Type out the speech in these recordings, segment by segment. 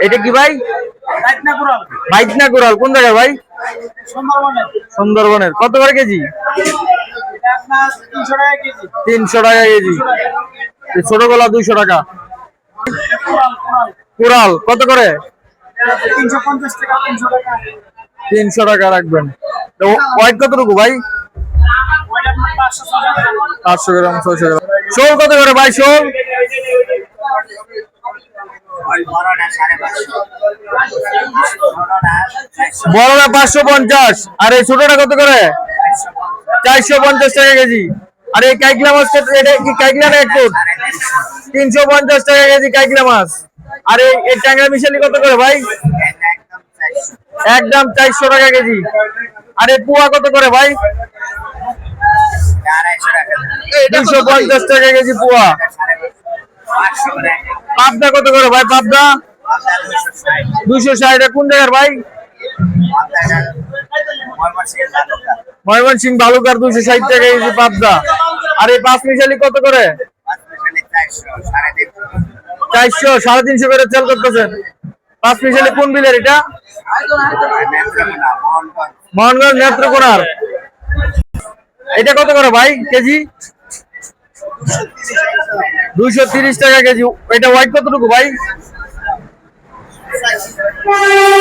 এটা কি ভাই? বাইকনা কুড়াল। কোন জায়গায় ভাই? সুন্দরবনের। কত করে কেজি? 300 টাকা কেজি। ছোট গলা 200 টাকা। কুড়াল কত করে? 300 টাকা রাখবেন। তো ওয়েট কতটুকু ভাই? 500 গ্রাম 600 গ্রাম। শোল কত করে ভাই? শোল বড়টা 550 আর এই ছোটটা কত করে? 450 টাকা কেজি। আর এই কাইকলা মাছ এটা কি কাইকলা না একটু? 350 টাকা কেজি কাইকলা মাছ। আর এই ট্যাংরা মিশালি কত করে ভাই? একদম 400 টাকা কেজি। আর এই পোয়া কত করে ভাই? 250 টাকা কেজি পোয়া। পাবদা কত করে ভাই? পাবদা 260। কোন জায়গার ভাই? ময়মনসিংহ বালুকার 260 টাকা কেজি পাবদা। আর এই পাঁচ মিশালি কত করে? 400 350 করে সেল করতেছেন। পাঁচ মিশালি কোন বিলের এটা? মোহনগঞ্জ নেত্রকোনার। এটা কত করে ভাই কেজি? 230 টাকা কেজি। এটা ওয়েট কতটুকু ভাই?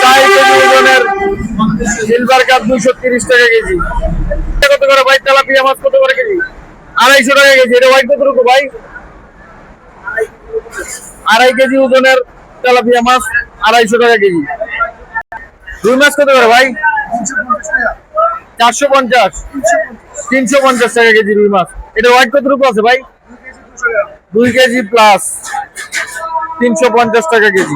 4 কেজি ওজনের সিলভার কাপ 230 টাকা কেজি। এটা কত করে ভাই? তেলাপিয়া মাছ কত করে কেজি? 250 টাকা কেজি। এটা ওয়েট কতটুকু ভাই? 2.5 কেজি ওজনের তেলাপিয়া মাছ 250 টাকা কেজি। রুই মাছ কত করে ভাই? 450 350 টাকা কেজি রুই মাছ। এটা ওয়েট কতটুকু আছে ভাই? 2 কেজি প্লাস 350 টাকা কেজি।